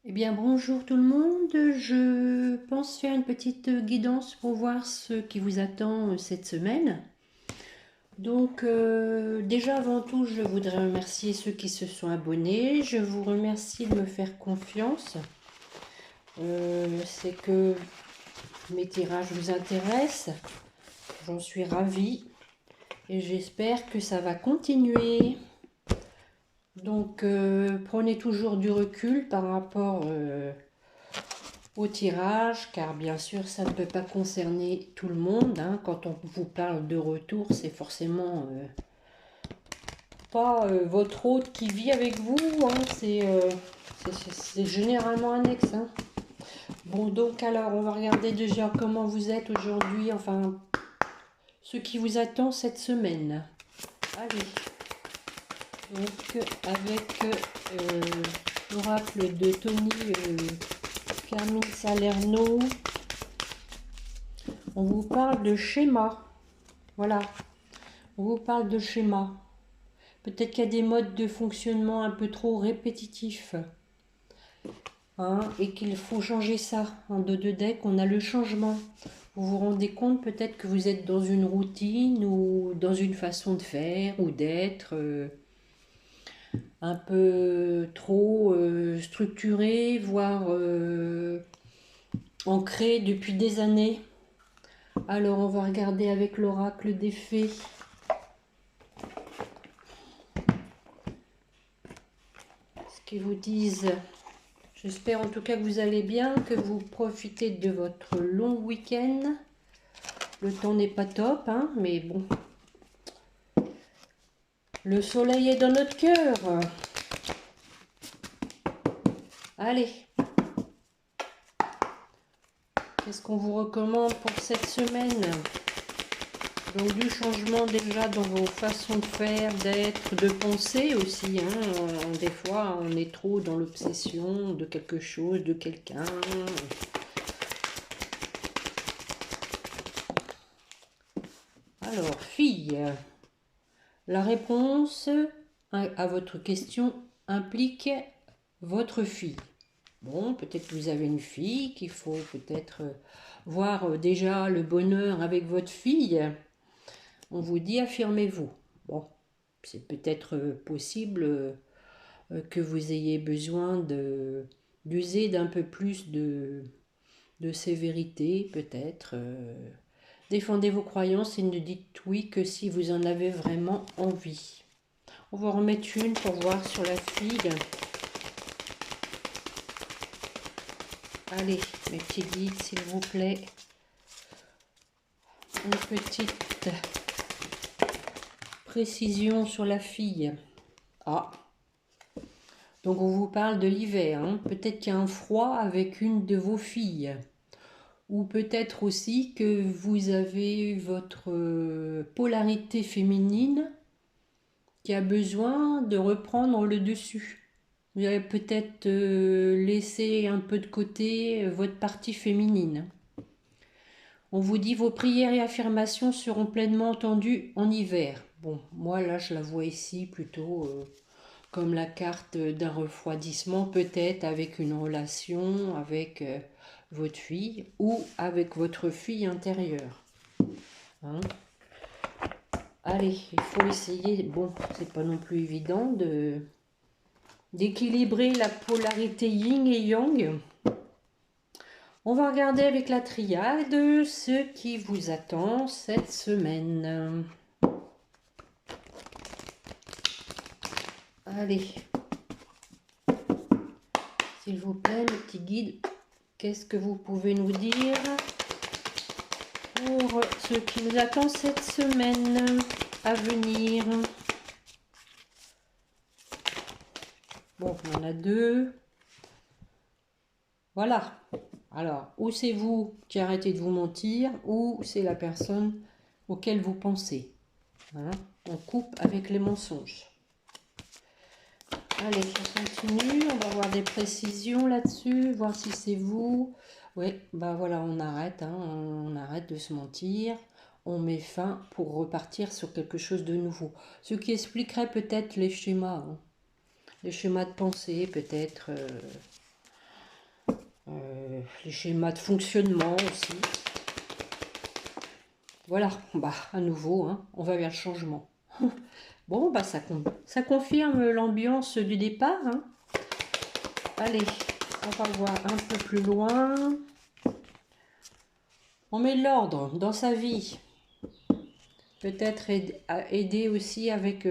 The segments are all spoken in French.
Eh bien, bonjour tout le monde. Je pense faire une petite guidance pour voir ce qui vous attend cette semaine. Donc, déjà avant tout, je voudrais remercier ceux qui se sont abonnés. Je vous remercie de me faire confiance. C'est que mes tirages vous intéressent. J'en suis ravie et j'espère que ça va continuer. Donc, prenez toujours du recul par rapport au tirage, car bien sûr ça ne peut pas concerner tout le monde, hein. Quand on vous parle de retour, c'est forcément pas votre hôte qui vit avec vous, hein. C'est généralement annexe, hein. Bon, donc alors on va regarder déjà comment vous êtes aujourd'hui, enfin ce qui vous attend cette semaine. Allez, donc avec l'oracle de Tony Carmine Salerno, on vous parle de schéma. Voilà, on vous parle de schéma. Peut-être qu'il y a des modes de fonctionnement un peu trop répétitifs, hein, et qu'il faut changer ça. En deux de deck, on a le changement. Vous vous rendez compte peut-être que vous êtes dans une routine ou dans une façon de faire ou d'être un peu trop structuré, voire ancré depuis des années. Alors on va regarder avec l'oracle des fées. Ce qu'ils vous disent. J'espère en tout cas que vous allez bien, que vous profitez de votre long week-end. Le temps n'est pas top, hein, mais bon. Le soleil est dans notre cœur. Allez. Qu'est-ce qu'on vous recommande pour cette semaine? Donc du changement déjà dans vos façons de faire, d'être, de penser aussi, hein. Des fois, on est trop dans l'obsession de quelque chose, de quelqu'un. Alors, fille, la réponse à votre question implique votre fille. Bon, peut-être que vous avez une fille, qu'il faut peut-être voir déjà le bonheur avec votre fille. On vous dit affirmez-vous. Bon, c'est peut-être possible que vous ayez besoin d'user d'un peu plus de sévérité, peut-être. Défendez vos croyances et ne dites oui que si vous en avez vraiment envie. On va en remettre une pour voir sur la fille. Allez, mes petits guides, s'il vous plaît. Une petite précision sur la fille. Ah, donc on vous parle de l'hiver, hein. Peut-être qu'il y a un froid avec une de vos filles. Ou peut-être aussi que vous avez votre polarité féminine qui a besoin de reprendre le dessus. Vous avez peut-être laissé un peu de côté votre partie féminine. On vous dit vos prières et affirmations seront pleinement entendues en hiver. Bon, moi là je la vois ici plutôt comme la carte d'un refroidissement, peut-être avec une relation avec votre fille ou avec votre fille intérieure. Hein? Allez, il faut essayer, bon, c'est pas non plus évident d'équilibrer la polarité yin et yang. On va regarder avec la triade ce qui vous attend cette semaine. Allez, s'il vous plaît, le petit guide, qu'est-ce que vous pouvez nous dire pour ce qui nous attend cette semaine à venir? Bon, on en a deux. Voilà. Alors, ou c'est vous qui arrêtez de vous mentir, ou c'est la personne auquel vous pensez. Hein? On coupe avec les mensonges. Allez, on continue. On va avoir des précisions là-dessus, voir si c'est vous. Oui, bah voilà, on arrête. Hein, on arrête de se mentir. On met fin pour repartir sur quelque chose de nouveau. Ce qui expliquerait peut-être les schémas. Hein. Les schémas de pensée, peut-être. les schémas de fonctionnement aussi. Voilà, bah, à nouveau, hein, on va vers le changement. Bon, bah, ça confirme l'ambiance du départ. Hein. Allez, on va voir un peu plus loin. On met de l'ordre dans sa vie. Peut-être aider aussi avec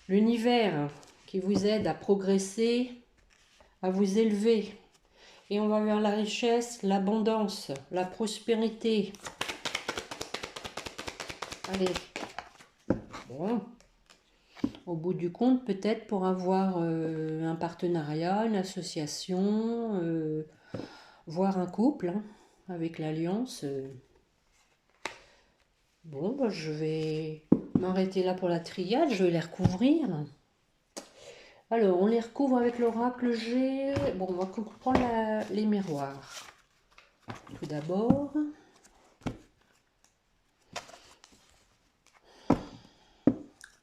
l'univers qui vous aide à progresser, à vous élever. Et on va vers la richesse, l'abondance, la prospérité. Allez. Bon. Au bout du compte, peut-être pour avoir un partenariat, une association, voire un couple, hein, avec l'alliance. Bon, bah, je vais m'arrêter là pour la triade, je vais les recouvrir. Alors, on les recouvre avec l'oracle G. Bon, on va prendre les miroirs. Tout d'abord.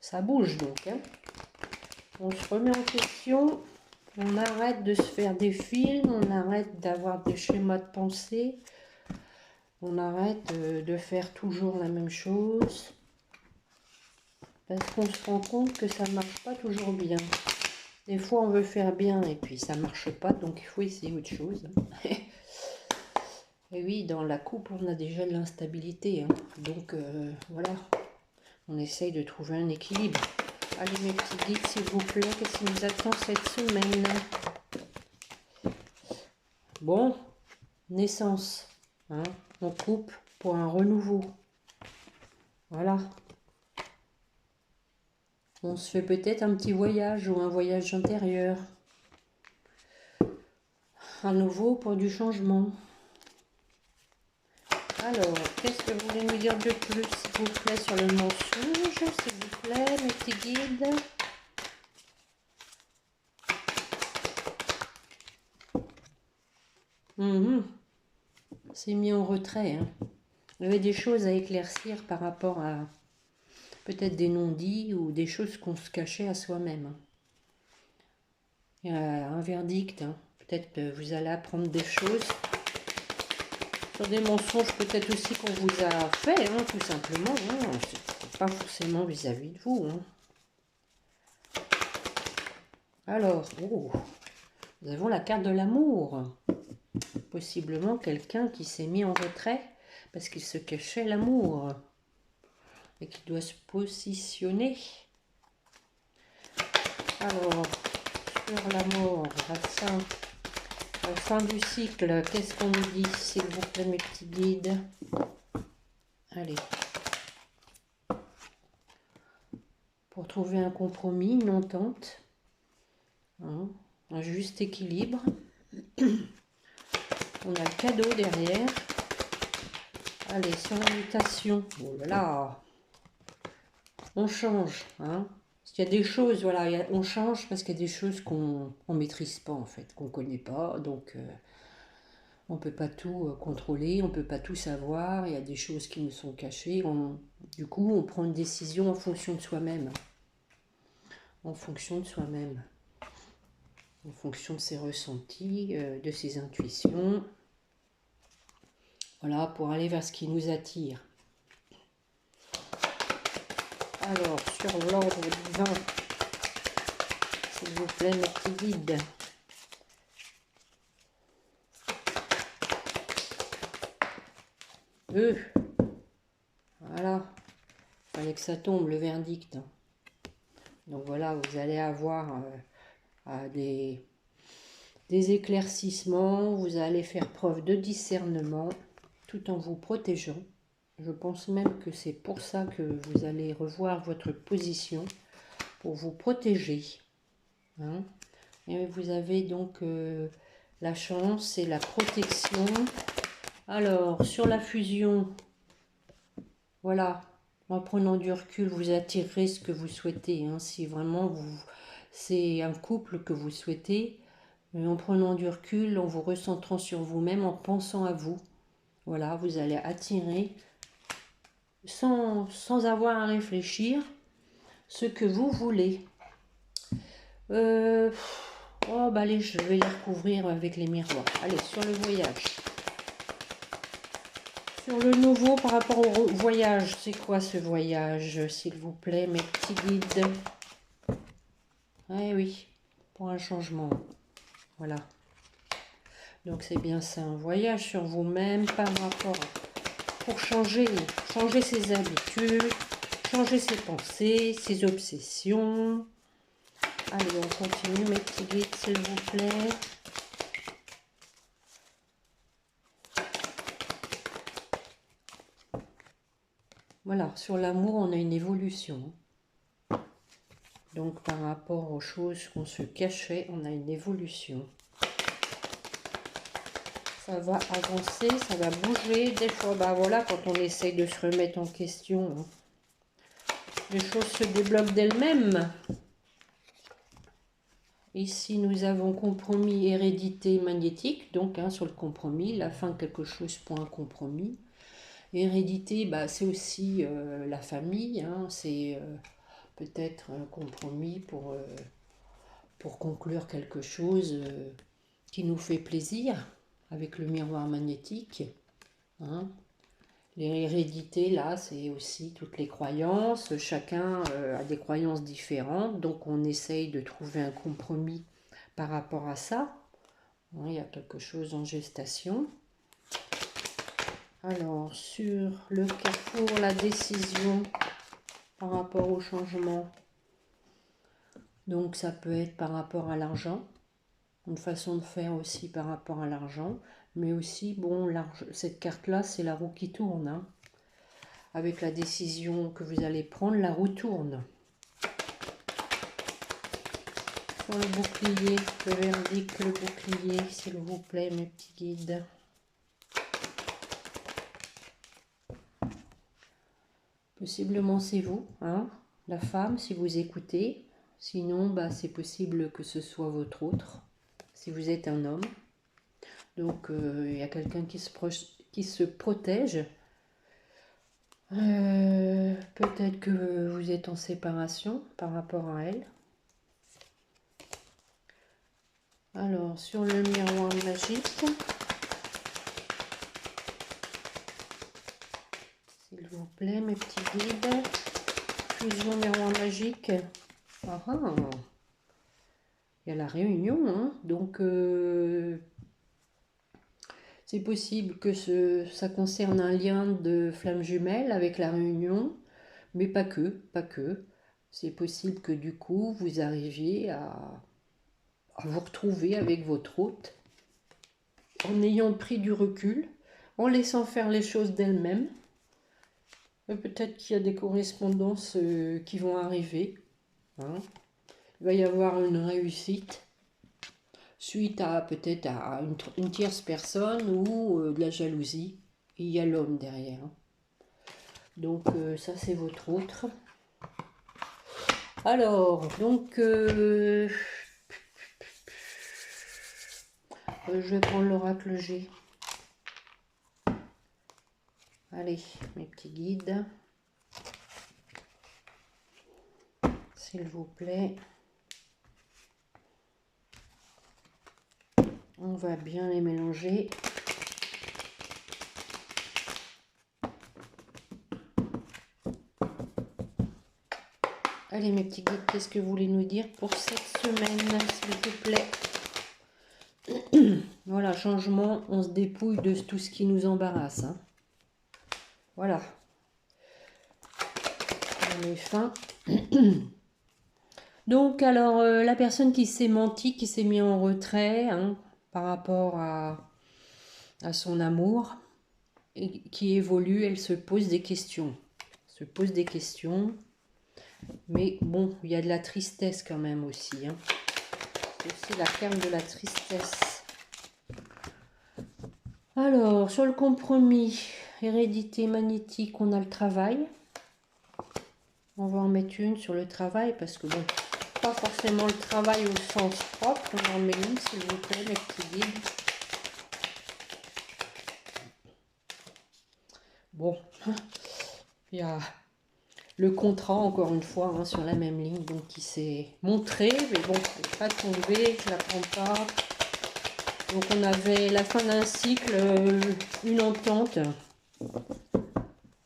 Ça bouge donc. Hein. On se remet en question. On arrête de se faire des films. On arrête d'avoir des schémas de pensée. On arrête de faire toujours la même chose. Parce qu'on se rend compte que ça ne marche pas toujours bien. Des fois, on veut faire bien et puis ça ne marche pas. Donc, il faut essayer autre chose. Et oui, dans la coupe, on a déjà de l'instabilité. Hein. Donc, voilà. On essaye de trouver un équilibre. Allez, mes petits guides, s'il vous plaît, qu'est-ce qui nous attend cette semaine? Bon, naissance. Hein, on coupe pour un renouveau. Voilà. On se fait peut-être un petit voyage ou un voyage intérieur. À nouveau pour du changement. Alors, qu'est-ce que vous voulez nous dire de plus, s'il vous plaît, sur le mensonge, s'il vous plaît, mes petits guides? C'est mis en retrait. Hein. Il y avait des choses à éclaircir par rapport à peut-être des non-dits ou des choses qu'on se cachait à soi-même. Il y a un verdict. Hein. Peut-être que vous allez apprendre des choses sur des mensonges peut-être aussi qu'on vous a fait, hein, tout simplement. Hein. C'est pas forcément vis-à-vis de vous. Hein. Alors, nous avons la carte de l'amour. Possiblement quelqu'un qui s'est mis en retrait parce qu'il se cachait l'amour et qui doit se positionner. Alors, sur l'amour, la fin du cycle, qu'est-ce qu'on nous dit, s'il vous plaît, mes petits guides? Allez. Pour trouver un compromis, une entente, hein, un juste équilibre. On a le cadeau derrière. Allez, sur l'invitation. Oh là là. On change. Hein. Il y a des choses, voilà, on change parce qu'il y a des choses qu'on ne maîtrise pas en fait, qu'on ne connaît pas. Donc, on ne peut pas tout contrôler, on ne peut pas tout savoir. Il y a des choses qui nous sont cachées. Du coup, on prend une décision en fonction de soi-même. En fonction de soi-même. En fonction de ses ressentis, de ses intuitions. Voilà, pour aller vers ce qui nous attire. Alors, sur l'ordre divin, s'il vous plaît, mes petits guides. Voilà. Il fallait que ça tombe, le verdict. Donc voilà, vous allez avoir des éclaircissements, vous allez faire preuve de discernement tout en vous protégeant. Je pense même que c'est pour ça que vous allez revoir votre position, pour vous protéger. Hein. Et vous avez donc la chance et la protection. Alors, sur la fusion, voilà, en prenant du recul, vous attirez ce que vous souhaitez. Hein. Si vraiment c'est un couple que vous souhaitez, en prenant du recul, en vous recentrant sur vous-même, en pensant à vous, voilà, vous allez attirer, sans avoir à réfléchir, ce que vous voulez. Oh, robes, allez, je vais les recouvrir avec les miroirs. Allez, sur le voyage. Sur le nouveau par rapport au voyage, c'est quoi ce voyage, s'il vous plaît, mes petits guides? Eh oui, pour un changement. Voilà. Donc c'est bien ça, un voyage sur vous-même par rapport pour changer ses habitudes, changer ses pensées, ses obsessions. Allez, on continue, mes petits guides, s'il vous plaît. Voilà, sur l'amour, on a une évolution. Donc, par rapport aux choses qu'on se cachait, on a une évolution. Ça va avancer, ça va bouger. Des fois, bah voilà, quand on essaye de se remettre en question, hein, les choses se débloquent d'elles-mêmes. Ici, nous avons compromis, hérédité, magnétique. Donc, hein, sur le compromis, la fin de quelque chose pour un compromis. Hérédité, bah, c'est aussi la famille. Hein, c'est peut-être un compromis pour conclure quelque chose qui nous fait plaisir avec le miroir magnétique. Hein. L'hérédité, là, c'est aussi toutes les croyances. Chacun a des croyances différentes, donc on essaye de trouver un compromis par rapport à ça. Hein, il y a quelque chose en gestation. Alors, sur le carrefour, la décision par rapport au changement. Donc, ça peut être par rapport à l'argent. Une façon de faire aussi par rapport à l'argent. Mais aussi, bon, cette carte-là, c'est la roue qui tourne. Hein. Avec la décision que vous allez prendre, la roue tourne. Sur le bouclier, le verdict, le bouclier, s'il vous plaît, mes petits guides. Possiblement c'est vous, hein, la femme, si vous écoutez. Sinon, bah, c'est possible que ce soit votre autre, si vous êtes un homme. Donc, il y a quelqu'un qui se protège. Peut-être que vous êtes en séparation par rapport à elle. Alors, sur le miroir magique, s'il vous plaît, mes petits guides. Fusion miroir magique. Ah ah. Il y a la réunion, hein. Donc c'est possible que ça concerne un lien de flamme jumelle avec la réunion, mais pas que, pas que. C'est possible que du coup, vous arriviez à vous retrouver avec votre hôte, en ayant pris du recul, en laissant faire les choses d'elles-mêmes. Peut-être qu'il y a des correspondances qui vont arriver. Hein. Il va y avoir une réussite suite à peut-être à une tierce personne ou de la jalousie. Et il y a l'homme derrière. Donc ça c'est votre autre. Alors, donc je vais prendre l'oracle G. Allez, mes petits guides. S'il vous plaît. On va bien les mélanger. Allez mes petits guides, qu'est-ce que vous voulez nous dire pour cette semaine, s'il vous plaît? Voilà, changement, on se dépouille de tout ce qui nous embarrasse. Hein. Voilà. On est fin. Donc, alors, la personne qui s'est menti, qui s'est mis en retrait hein, par rapport à son amour, et qui évolue, elle se pose des questions. Se pose des questions. Mais bon, il y a de la tristesse quand même aussi. Hein. C'est aussi la carte de la tristesse. Alors, sur le compromis, hérédité magnétique, on a le travail. On va en mettre une sur le travail parce que bon, pas forcément le travail au sens propre. On en met une, s'il vous plaît, mes petits guides. Bon, il y a le contrat, encore une fois, hein, sur la même ligne, donc qui s'est montré, mais bon, elle n'est pas tombée, je la prends pas. Donc on avait la fin d'un cycle, une entente.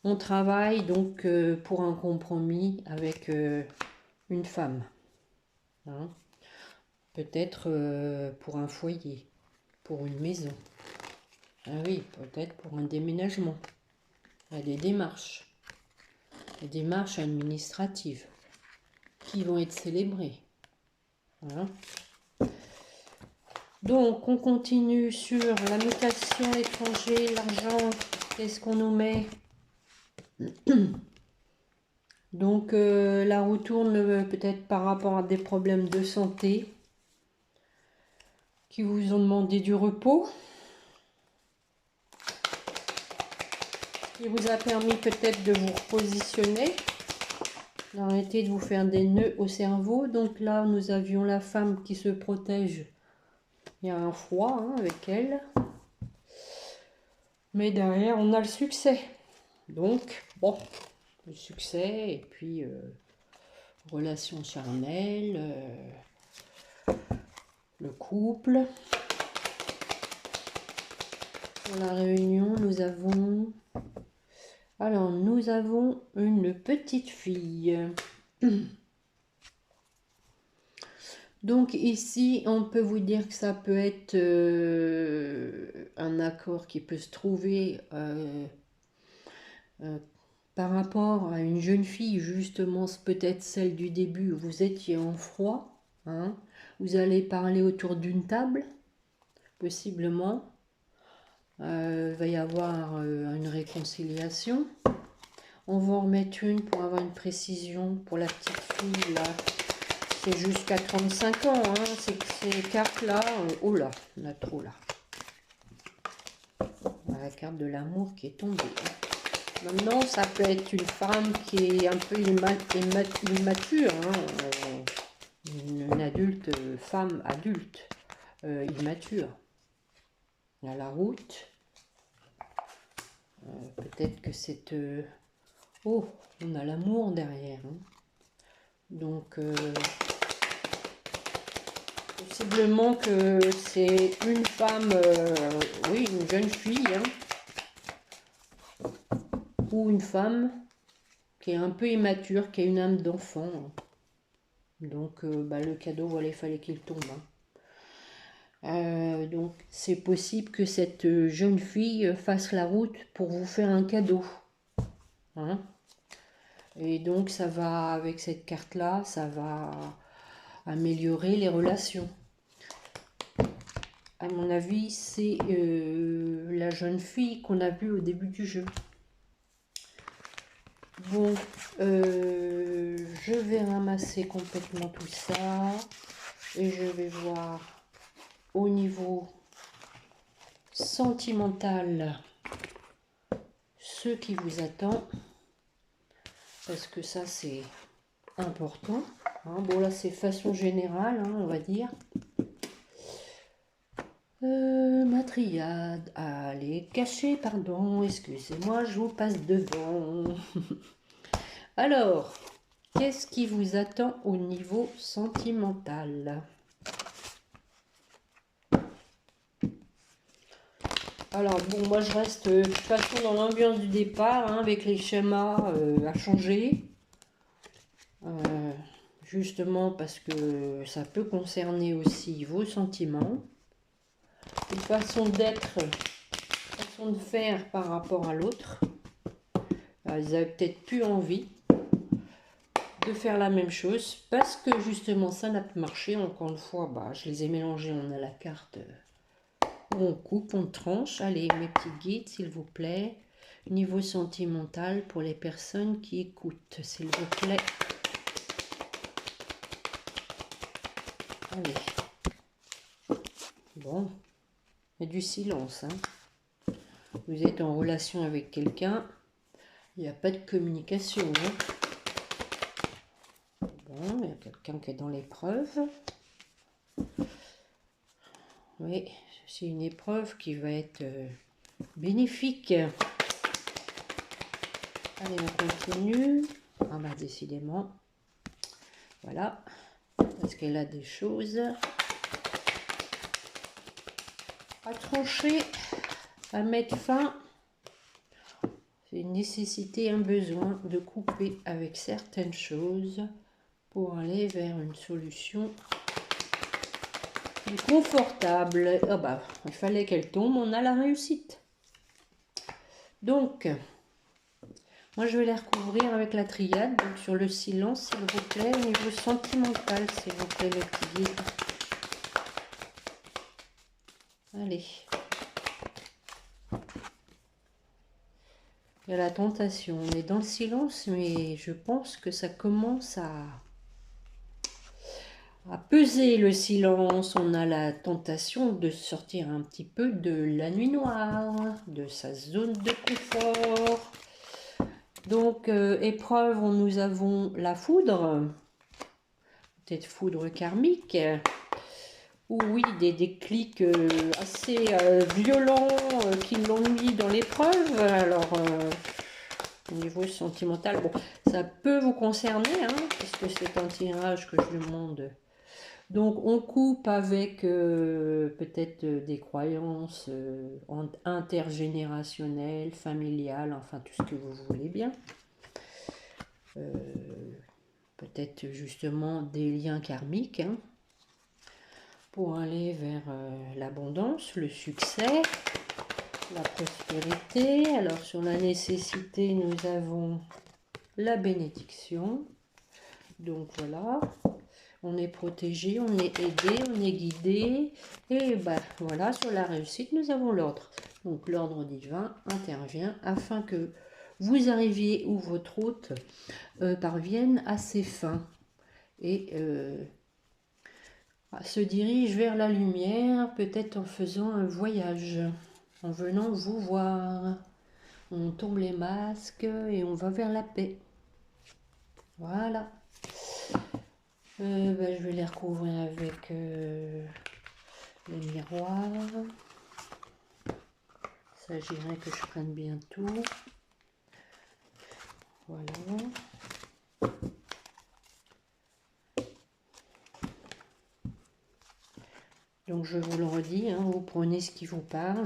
On travaille donc pour un compromis avec une femme. Hein. Peut-être pour un foyer, pour une maison. Ah oui, peut-être pour un déménagement. Il y a des démarches administratives qui vont être célébrées. Voilà. Donc, on continue sur la mutation, l'étranger, l'argent. Qu'est-ce qu'on nous met? Donc, la roue tourne peut-être par rapport à des problèmes de santé qui vous ont demandé du repos, qui vous a permis peut-être de vous repositionner, d'arrêter de vous faire des nœuds au cerveau. Donc là, nous avions la femme qui se protège. Il y a un froid hein, avec elle. Mais derrière, on a le succès. Donc, bon, le succès et puis relation charnelle, le couple. Pour la réunion, nous avons... Alors, nous avons une petite fille. Donc ici, on peut vous dire que ça peut être un accord qui peut se trouver par rapport à une jeune fille, justement, peut-être celle du début, vous étiez en froid. Hein, vous allez parler autour d'une table, possiblement. Il va y avoir une réconciliation. On va en remettre une pour avoir une précision pour la petite fille là. C'est jusqu'à 35 ans, hein, ces cartes-là. Oh là, on a trop là. La carte de l'amour qui est tombée. Maintenant, ça peut être une femme qui est un peu immature. Hein, une adulte, femme adulte, immature. Il y a la route. Peut-être que c'est... Oh, on a l'amour derrière. Hein. Donc... possiblement que c'est une femme, oui, une jeune fille, hein, ou une femme qui est un peu immature, qui a une âme d'enfant. Hein. Donc, le cadeau, voilà, il fallait qu'il tombe. Hein. Donc, c'est possible que cette jeune fille fasse la route pour vous faire un cadeau. Hein. Et donc, ça va, avec cette carte-là, ça va améliorer les relations. À mon avis, c'est la jeune fille qu'on a vue au début du jeu. Bon, je vais ramasser complètement tout ça. Et je vais voir au niveau sentimental ce qui vous attend. Parce que ça, c'est important. Hein. Bon, là, c'est façon générale, hein, on va dire. Ma triade, allez, caché, pardon, excusez-moi, je vous passe devant. Alors, qu'est-ce qui vous attend au niveau sentimental? Alors, bon, moi je reste de toute façon dans l'ambiance du départ, hein, avec les schémas à changer. Justement parce que ça peut concerner aussi vos sentiments. Une façon d'être, façon de faire par rapport à l'autre. Ils avaient peut-être plus envie de faire la même chose parce que justement ça n'a pas marché. Encore une fois, je les ai mélangés. On a la carte où on coupe, on tranche. Allez, mes petits guides, s'il vous plaît. Niveau sentimental pour les personnes qui écoutent, s'il vous plaît. Allez. Bon. Il y a du silence. Hein. Vous êtes en relation avec quelqu'un. Il n'y a pas de communication. Hein. Bon, il y a quelqu'un qui est dans l'épreuve. Oui, c'est une épreuve qui va être bénéfique. Allez, on continue. Ah bah décidément. Voilà. Parce qu'elle a des choses à trancher, à mettre fin. C'est une nécessité, un besoin de couper avec certaines choses pour aller vers une solution plus confortable. Ah bah, il fallait qu'elle tombe, on a la réussite. Donc, moi je vais les recouvrir avec la triade, donc sur le silence, s'il vous plaît, au niveau sentimental, s'il vous plaît, mes petits guides. Allez. Il y a la tentation, on est dans le silence, mais je pense que ça commence à peser le silence. On a la tentation de sortir un petit peu de la nuit noire, de sa zone de confort. Donc, épreuve, nous avons la foudre, peut-être foudre karmique, ou oui, des déclics assez violents qui l'ont mis dans l'épreuve. Alors, au niveau sentimental, bon, ça peut vous concerner, hein, puisque c'est un tirage que je demande. Donc, on coupe avec peut-être des croyances intergénérationnelles, familiales, enfin tout ce que vous voulez bien. Peut-être justement des liens karmiques, hein, pour aller vers l'abondance, le succès, la prospérité. Alors, sur la nécessité, nous avons la bénédiction. Donc, voilà. On est protégé, on est aidé, on est guidé. Et ben voilà, sur la réussite, nous avons l'ordre. Donc l'ordre divin intervient afin que vous arriviez où votre hôte parvienne à ses fins et se dirige vers la lumière, peut-être en faisant un voyage, en venant vous voir. On tombe les masques et on va vers la paix. Voilà. Ben, je vais les recouvrir avec les miroirs. Il s'agirait que je prenne bien tout. Voilà. Donc je vous le redis, hein, vous prenez ce qui vous parle.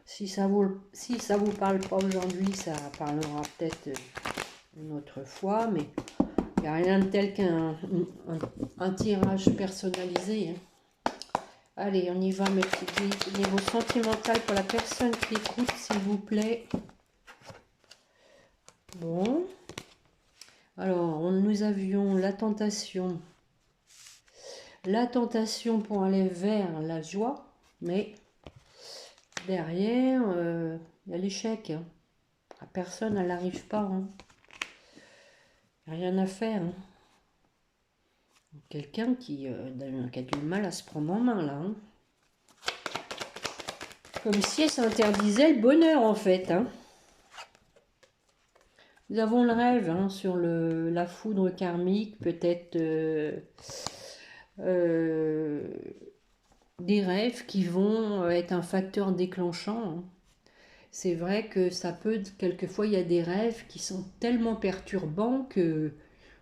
Si ça vous parle pas aujourd'hui, ça parlera peut-être une autre fois, mais il n'y a rien de tel qu'un tirage personnalisé. Hein. Allez, on y va, mes petits guides. Niveau sentimental pour la personne qui écoute, s'il vous plaît. Bon. Alors, nous avions la tentation. La tentation pour aller vers la joie, mais derrière, il y a l'échec. Hein. La personne, elle n'arrive pas. Hein. Il n'y a rien à faire. Hein. Quelqu'un qui a du mal à se prendre en main, là. Hein. Comme si elle s'interdisait le bonheur, en fait. Hein. Nous avons le rêve, hein, sur la foudre karmique, peut-être des rêves qui vont être un facteur déclenchant. Hein. C'est vrai que ça peut, quelquefois, il y a des rêves qui sont tellement perturbants que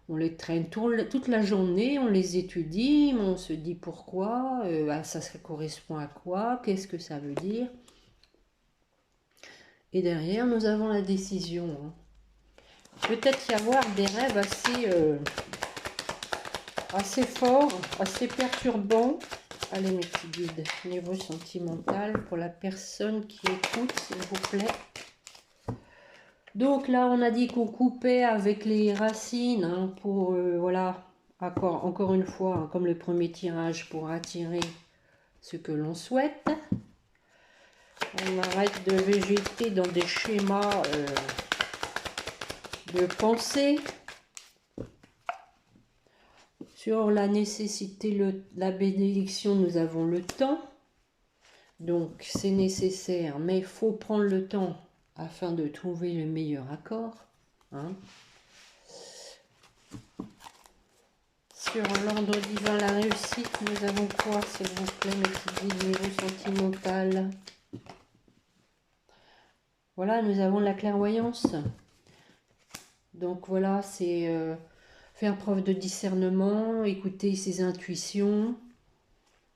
on les traîne toute la journée, on les étudie, on se dit pourquoi, ça correspond à quoi, qu'est-ce que ça veut dire. Et derrière, nous avons la décision. Hein. Peut-être y avoir des rêves assez forts, assez perturbants. Allez, mes petits guides, niveau sentimental pour la personne qui écoute, s'il vous plaît. Donc là, on a dit qu'on coupait avec les racines, hein, pour, voilà, encore une fois, hein, comme le premier tirage, pour attirer ce que l'on souhaite. On arrête de végéter dans des schémas de pensée. Sur la nécessité, la bénédiction, nous avons le temps. Donc, c'est nécessaire, mais il faut prendre le temps afin de trouver le meilleur accord. Hein. Sur l'ordre divin, la réussite, nous avons quoi, s'il vous plaît, mes petits guides, niveau sentimental. Voilà, nous avons la clairvoyance. Donc voilà, c'est faire preuve de discernement, écouter ses intuitions.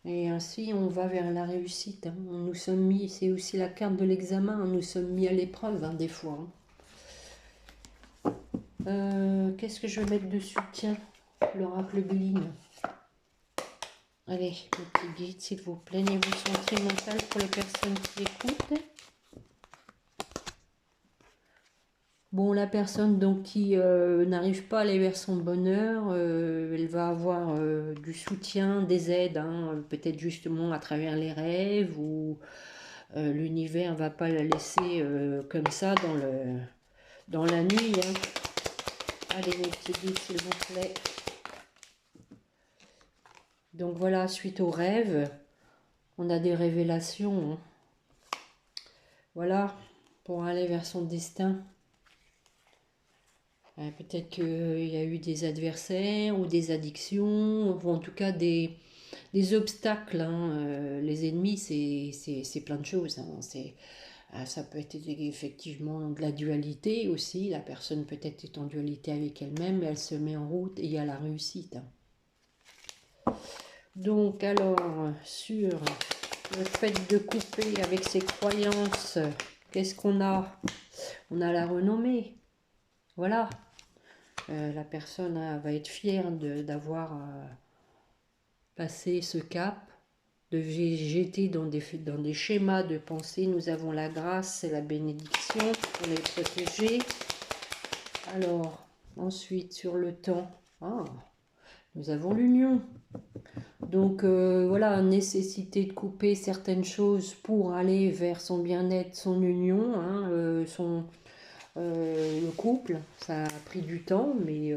Et ainsi, on va vers la réussite. Hein. Nous sommes mis, c'est aussi la carte de l'examen, hein. Nous sommes mis à l'épreuve, hein, des fois. Hein. Qu'est-ce que je vais mettre dessus? Tiens, l'oracle Béline. Allez, le petit guide, s'il vous plaît, niveau sentimental pour les personnes qui écoutent. Bon, la personne donc qui n'arrive pas à aller vers son bonheur, elle va avoir du soutien, des aides, hein, peut-être justement à travers les rêves, ou l'univers va pas la laisser comme ça dans la nuit. Hein. Allez, mes petits guides, s'il vous plaît. Donc voilà, suite aux rêves, on a des révélations. Hein. Voilà, pour aller vers son destin. Peut-être qu'il y a eu des adversaires ou des addictions, ou en tout cas des obstacles. Hein. Les ennemis, c'est plein de choses. Hein. Ça peut être effectivement de la dualité aussi. La personne peut-être est en dualité avec elle-même, mais elle se met en route et il y a la réussite. Hein. Donc alors, sur le fait de couper avec ses croyances, qu'est-ce qu'on a? On a la renommée. Voilà. La personne va être fière d'avoir passé ce cap, de jeter dans des schémas de pensée. Nous avons la grâce et la bénédiction pour les protéger. Alors, ensuite, sur le temps, nous avons l'union. Donc, voilà, nécessité de couper certaines choses pour aller vers son bien-être, son union, hein, le couple. Ça a pris du temps, mais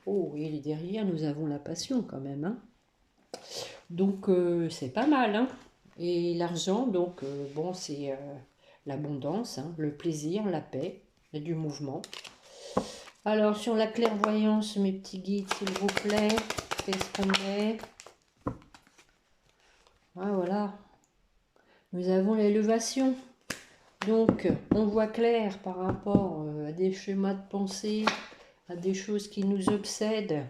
oh, et derrière, nous avons la passion quand même. Hein. Donc, c'est pas mal. Hein. Et l'argent, donc, bon, c'est l'abondance, hein, le plaisir, la paix, et du mouvement. Alors, sur la clairvoyance, mes petits guides, s'il vous plaît, qu'est-ce qu'on met? Ah, voilà. Nous avons l'élévation. Donc, on voit clair par rapport à des schémas de pensée, à des choses qui nous obsèdent,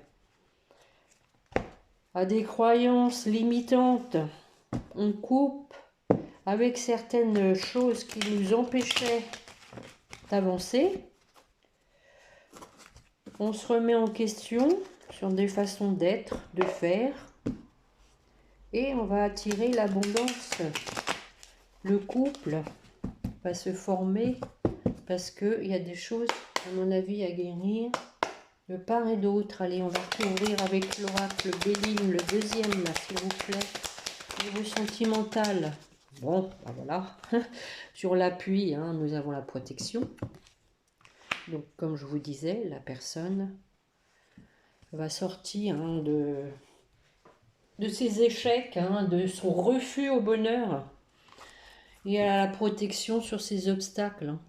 à des croyances limitantes. On coupe avec certaines choses qui nous empêchaient d'avancer. On se remet en question sur des façons d'être, de faire. Et on va attirer l'abondance. Le couple va se former parce qu'il y a des choses, à mon avis, à guérir de part et d'autre. Allez, on va recouvrir avec l'oracle Béline, le deuxième, là, s'il vous plaît. Niveau sentimental. Bon, ben voilà. Sur l'appui, hein, nous avons la protection. Donc, comme je vous disais, la personne va sortir hein, de ses échecs, hein, de son refus au bonheur. Et elle a la protection sur ses obstacles. Hein.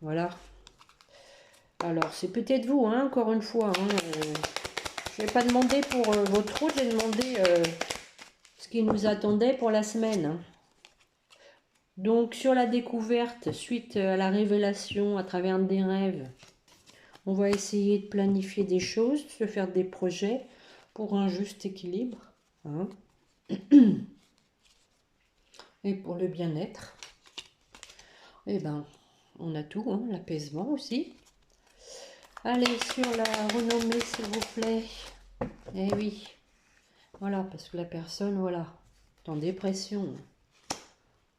Voilà. Alors, c'est peut-être vous, hein, encore une fois. Hein, je n'ai pas demandé pour votre route, j'ai demandé ce qui nous attendait pour la semaine. Hein. Donc, sur la découverte, suite à la révélation à travers des rêves, on va essayer de planifier des choses, de faire des projets pour un juste équilibre. Hein. Et pour le bien-être. Eh ben, on a tout, hein, l'apaisement aussi. Allez, sur la renommée, s'il vous plaît. Eh oui. Voilà, parce que la personne, voilà, est en dépression.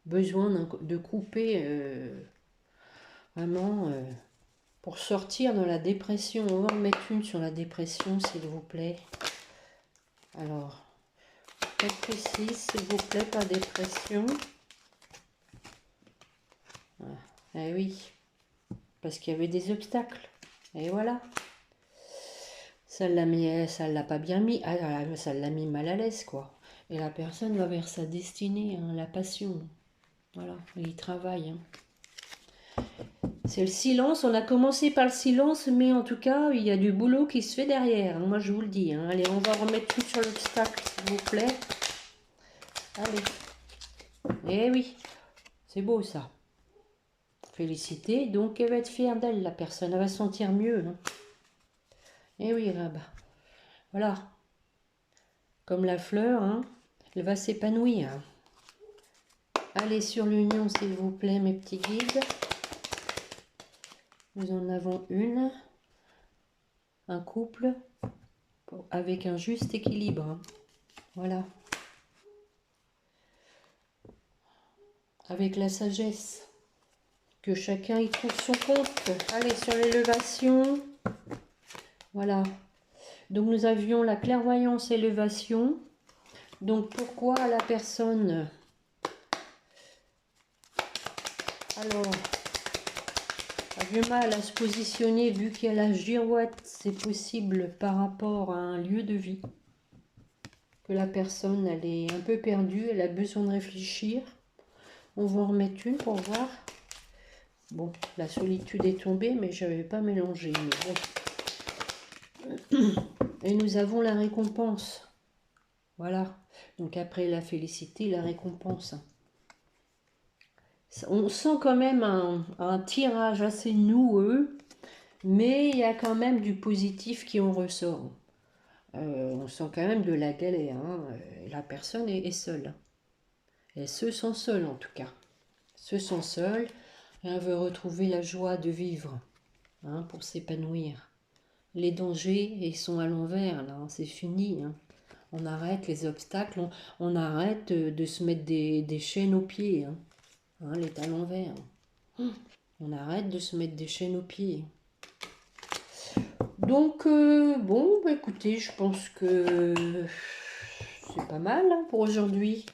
Besoin de couper vraiment pour sortir de la dépression. On va en mettre une sur la dépression, s'il vous plaît. Alors, faites précis, s'il vous plaît, pas dépression. Ah, eh oui, parce qu'il y avait des obstacles. Et voilà. Ça l'a pas bien mis. Ah, ça l'a mis mal à l'aise, quoi. Et la personne va vers sa destinée, hein, la passion. Voilà, il travaille. Hein. C'est le silence. On a commencé par le silence, mais en tout cas, il y a du boulot qui se fait derrière. Hein, moi, je vous le dis. Hein. Allez, on va remettre tout sur l'obstacle, s'il vous plaît. Allez. Eh oui, c'est beau, ça. Félicité. Donc, elle va être fière d'elle, la personne. Elle va se sentir mieux. Hein. Et oui, là-bas. Voilà. Comme la fleur, hein, elle va s'épanouir. Allez sur l'union, s'il vous plaît, mes petits guides. Nous en avons une. Un couple avec un juste équilibre. Hein. Voilà. Avec la sagesse. Que chacun y trouve son compte. Allez sur l'élévation. Voilà. Donc nous avions la clairvoyance élévation. Donc pourquoi la personne... Alors, a du mal à se positionner vu qu'il y a la girouette, c'est possible par rapport à un lieu de vie. Que la personne, elle est un peu perdue, elle a besoin de réfléchir. On va en remettre une pour voir. Bon, la solitude est tombée, mais je n'avais pas mélangé. Mais bon. Et nous avons la récompense. Voilà. Donc après la félicité, la récompense. On sent quand même un tirage assez noueux, mais il y a quand même du positif qui en ressort. On sent quand même de la galère. Hein. La personne est seule. Elle se sent seule en tout cas. Se sent seule. Elle veut retrouver la joie de vivre hein, pour s'épanouir. Les dangers, ils sont à l'envers, là, hein, c'est fini. Hein. On arrête les obstacles, on arrête de se mettre des chaînes aux pieds. Hein. Hein, les talons verts. On arrête de se mettre des chaînes aux pieds. Donc, bon, bah, écoutez, je pense que c'est pas mal hein, pour aujourd'hui.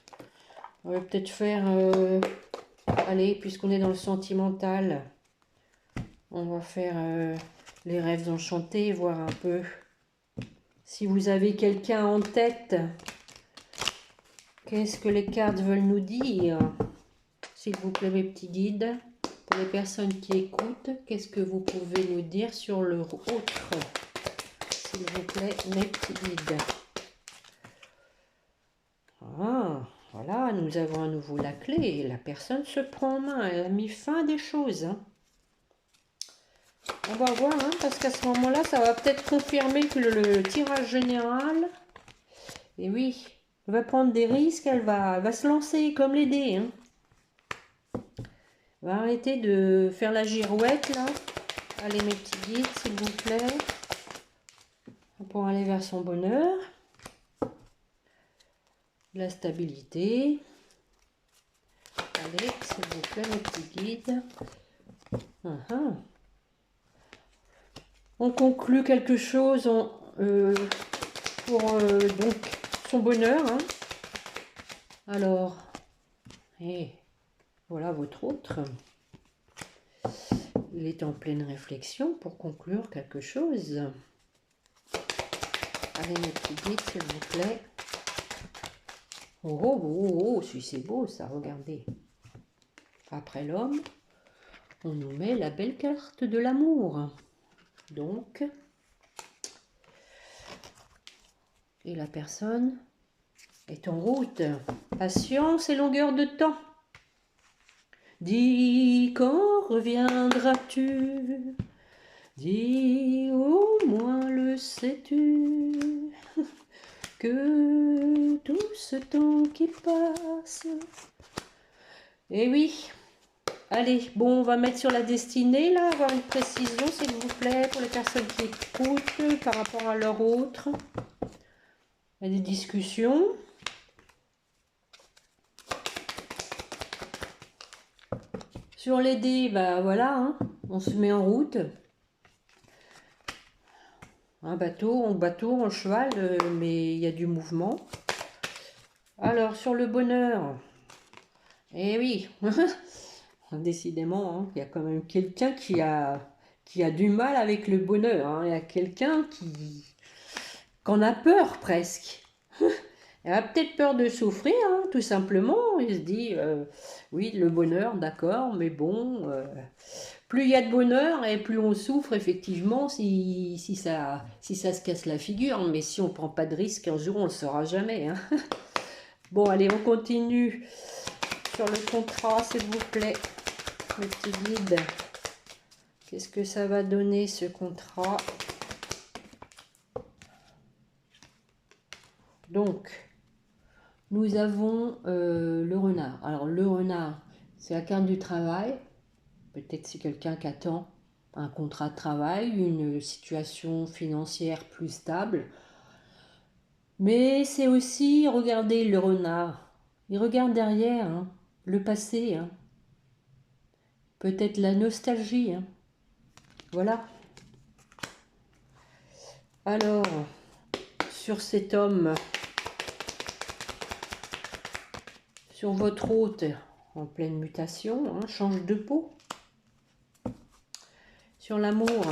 On va peut-être faire... allez, puisqu'on est dans le sentimental, on va faire les rêves enchantés, voir un peu si vous avez quelqu'un en tête. Qu'est-ce que les cartes veulent nous dire? S'il vous plaît, mes petits guides. Pour les personnes qui écoutent, qu'est-ce que vous pouvez nous dire sur le autre? S'il vous plaît, mes petits guides. Ah, voilà, nous avons à nouveau la clé. La personne se prend en main. Elle a mis fin à des choses. Hein. On va voir, hein, parce qu'à ce moment-là, ça va peut-être confirmer que le tirage général... Et oui, elle va prendre des risques, elle va se lancer comme les dés. Hein. On va arrêter de faire la girouette, là. Allez, mes petits guides, s'il vous plaît. Pour aller vers son bonheur. La stabilité. Allez, s'il vous plaît, mes petits guides. On conclut quelque chose pour donc son bonheur. Hein. Alors, et voilà votre autre. Il est en pleine réflexion pour conclure quelque chose. Allez, mes petits guides, s'il vous plaît. Oh, oh, oh, oh, si c'est beau ça, regardez. Après l'homme, on nous met la belle carte de l'amour. Donc, et la personne est en route. Patience et longueur de temps. Dis, quand reviendras-tu? Dis, au moins le sais-tu? Que tout ce temps qui passe. Eh oui. Allez, bon, on va mettre sur la destinée, là, avoir une précision, s'il vous plaît, pour les personnes qui écoutent par rapport à leur autre. Il y a des discussions. Sur les dés, bah voilà, hein, on se met en route. Un bateau, en cheval, mais il y a du mouvement. Alors, sur le bonheur, eh oui, décidément, hein, il y a quand même quelqu'un qui a du mal avec le bonheur. Hein. Il y a quelqu'un qui en a peur presque. Elle a peut-être peur de souffrir, hein, tout simplement. Il se dit, oui, le bonheur, d'accord, mais bon, plus il y a de bonheur et plus on souffre, effectivement, si ça se casse la figure. Mais si on ne prend pas de risque, un jour, on ne le saura jamais. Hein. Bon, allez, on continue sur le contrat, s'il vous plaît, mes petits guides. Qu'est-ce que ça va donner, ce contrat? Donc, nous avons le renard. Alors, le renard, c'est la carte du travail. Peut-être c'est quelqu'un qui attend un contrat de travail, une situation financière plus stable. Mais c'est aussi, regardez le renard, il regarde derrière, hein, le passé, hein, peut-être la nostalgie. Hein. Voilà. Alors, sur cet homme, sur votre hôte en pleine mutation, hein, change de peau. Sur l'amour,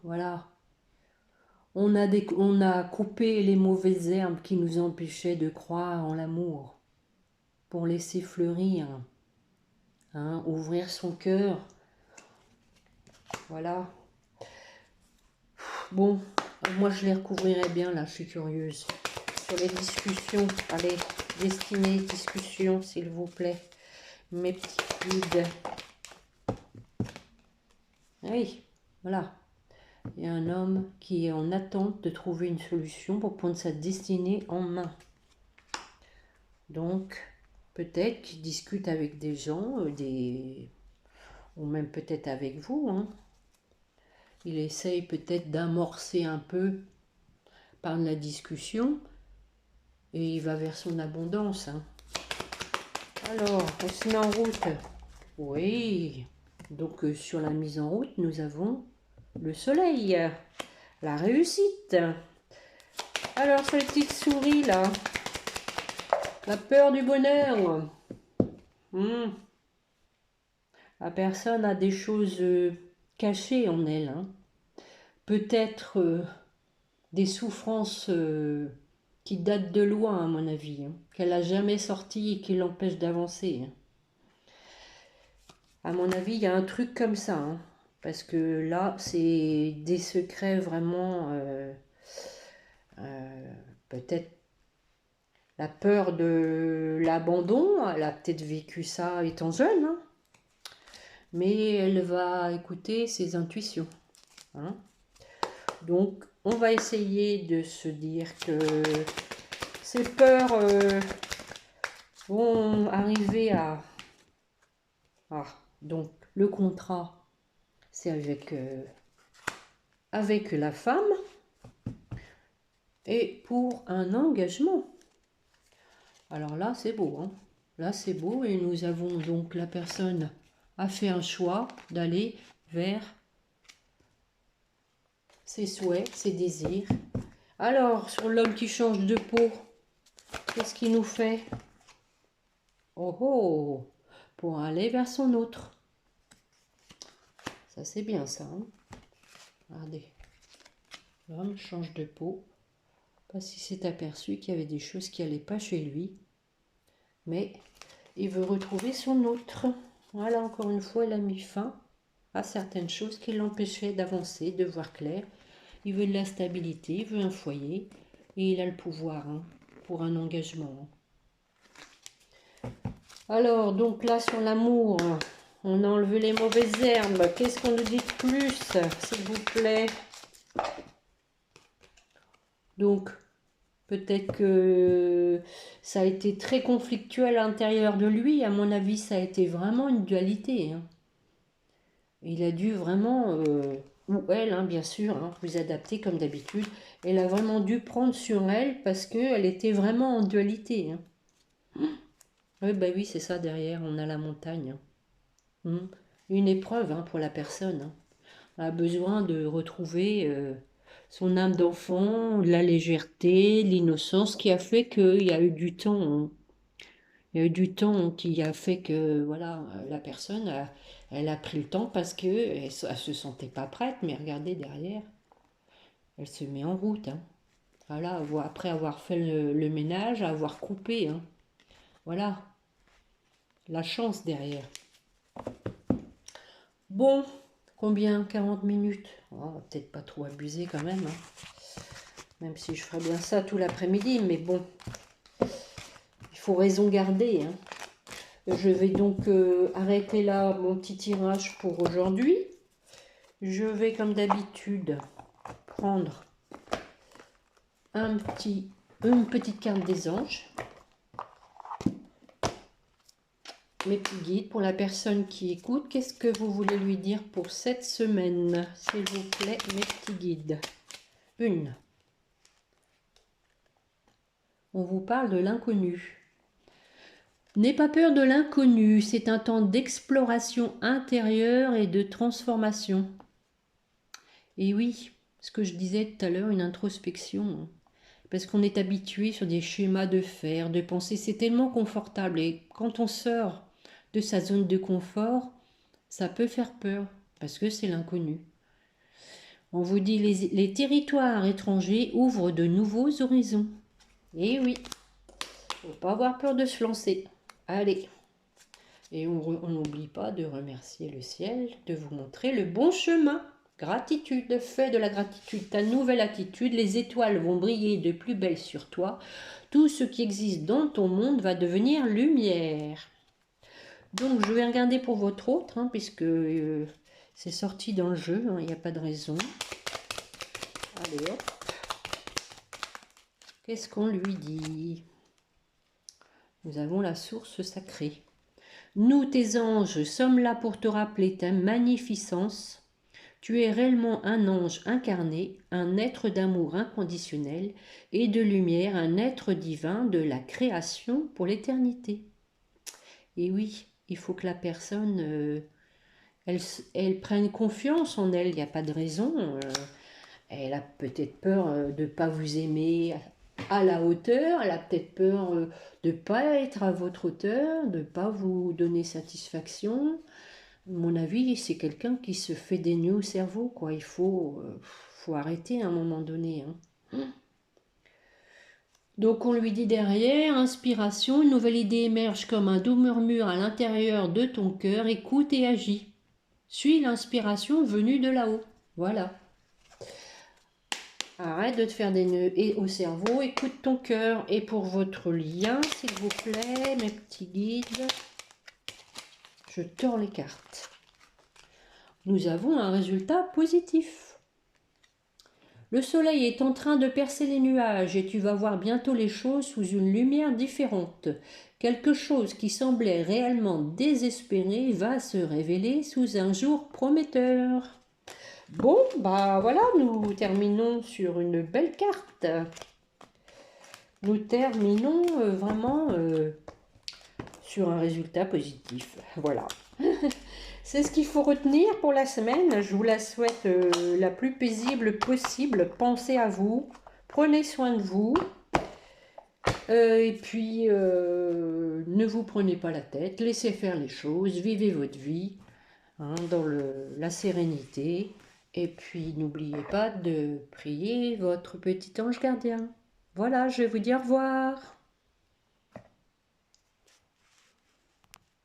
voilà. On a coupé les mauvaises herbes qui nous empêchaient de croire en l'amour pour laisser fleurir, hein, ouvrir son cœur. Voilà. Bon, moi je les recouvrirai bien là, je suis curieuse. Sur les discussions, allez, destinée, discussion, s'il vous plaît. Mes petits guides. Oui, voilà. Il y a un homme qui est en attente de trouver une solution pour prendre sa destinée en main. Donc, peut-être qu'il discute avec des gens, ou même peut-être avec vous. Hein. Il essaye peut-être d'amorcer un peu par la discussion et il va vers son abondance. Hein. Alors, on se met en route. Oui. Donc, sur la mise en route, nous avons le soleil, la réussite. Alors, cette petite souris là, la peur du bonheur. La personne a des choses cachées en elle. Hein. Peut-être des souffrances qui datent de loin, à mon avis, hein, qu'elle n'a jamais sorties et qui l'empêchent d'avancer. Hein. À mon avis, il y a un truc comme ça. Hein, parce que là, c'est des secrets vraiment... peut-être la peur de l'abandon. Elle a peut-être vécu ça étant jeune. Hein, mais elle va écouter ses intuitions. Hein. Donc, on va essayer de se dire que ces peurs vont arriver à... Ah, donc, le contrat, c'est avec la femme et pour un engagement. Alors là, c'est beau. Hein. Là, c'est beau et nous avons donc la personne a fait un choix d'aller vers ses souhaits, ses désirs. Alors, sur l'homme qui change de peau, qu'est-ce qu'il nous fait? Oh oh, pour aller vers son autre. Ça, c'est bien ça. Hein. Regardez. L'homme change de peau. Parce qu'il s'est aperçu qu'il y avait des choses qui n'allaient pas chez lui. Mais il veut retrouver son autre. Voilà, encore une fois, il a mis fin à certaines choses qui l'empêchaient d'avancer, de voir clair. Il veut de la stabilité, il veut un foyer. Et il a le pouvoir hein, pour un engagement. Alors, donc là, sur l'amour, on a enlevé les mauvaises herbes. Qu'est-ce qu'on nous dit de plus, s'il vous plaît? Donc, peut-être que ça a été très conflictuel à l'intérieur de lui. À mon avis, ça a été vraiment une dualité. Hein. Il a dû vraiment, ou elle, hein, bien sûr, hein, vous adapter comme d'habitude. Elle a vraiment dû prendre sur elle parce qu'elle était vraiment en dualité. Hein. Oui, bah oui, c'est ça derrière, on a la montagne. Hein. Une épreuve hein, pour la personne. Hein. Elle a besoin de retrouver son âme d'enfant, la légèreté, l'innocence qui a fait qu'il y a eu du temps. Hein. Il y a eu du temps qui a fait que voilà, la personne, elle a pris le temps parce qu'elle ne se sentait pas prête, mais regardez derrière, elle se met en route. Hein. Voilà, après avoir fait le ménage, avoir coupé. Hein. Voilà, la chance derrière. Bon, combien? 40 minutes. Oh, peut-être pas trop abusé quand même. Hein. Même si je ferais bien ça tout l'après-midi, mais bon. Il faut raison garder. Hein. Je vais donc arrêter là mon petit tirage pour aujourd'hui. Je vais comme d'habitude prendre une petite carte des anges. Mes petits guides pour la personne qui écoute. Qu'est-ce que vous voulez lui dire pour cette semaine, s'il vous plaît, mes petits guides? Une. On vous parle de l'inconnu. N'aie pas peur de l'inconnu, c'est un temps d'exploration intérieure et de transformation. Et oui, ce que je disais tout à l'heure, une introspection. Parce qu'on est habitué sur des schémas de faire, de penser, c'est tellement confortable. Et quand on sort de sa zone de confort, ça peut faire peur, parce que c'est l'inconnu. On vous dit, les territoires étrangers ouvrent de nouveaux horizons. Et oui, faut pas avoir peur de se lancer. Allez. Et on n'oublie pas de remercier le ciel, de vous montrer le bon chemin. Gratitude, fais de la gratitude ta nouvelle attitude. Les étoiles vont briller de plus belle sur toi. Tout ce qui existe dans ton monde va devenir lumière. Donc je vais regarder pour votre autre, puisque c'est sorti dans le jeu, il n'y a pas de raison. Allez hop. Qu'est-ce qu'on lui dit? Nous avons la source sacrée. Nous, tes anges, sommes là pour te rappeler ta magnificence. Tu es réellement un ange incarné, un être d'amour inconditionnel et de lumière, un être divin de la création pour l'éternité. Et oui, il faut que la personne, elle prenne confiance en elle, il n'y a pas de raison. Elle a peut-être peur de ne pas vous aimer à la hauteur, elle a peut-être peur de ne pas être à votre hauteur, de ne pas vous donner satisfaction. À mon avis, c'est quelqu'un qui se fait des nœuds au cerveau, quoi. Il faut arrêter à un moment donné. Donc on lui dit derrière, inspiration, une nouvelle idée émerge comme un doux murmure à l'intérieur de ton cœur, écoute et agis. Suis l'inspiration venue de là-haut. Voilà. Arrête de te faire des nœuds au cerveau, écoute ton cœur. Et pour votre lien, s'il vous plaît, mes petits guides, je tords les cartes. Nous avons un résultat positif. Le soleil est en train de percer les nuages et tu vas voir bientôt les choses sous une lumière différente. Quelque chose qui semblait réellement désespéré va se révéler sous un jour prometteur. Bon, bah voilà, nous terminons sur une belle carte. Nous terminons vraiment sur un résultat positif. Voilà. C'est ce qu'il faut retenir pour la semaine. Je vous la souhaite la plus paisible possible. Pensez à vous. Prenez soin de vous. Et puis, ne vous prenez pas la tête. Laissez faire les choses. Vivez votre vie dans la sérénité. Et puis, n'oubliez pas de prier votre petit ange gardien. Voilà, je vais vous dire au revoir.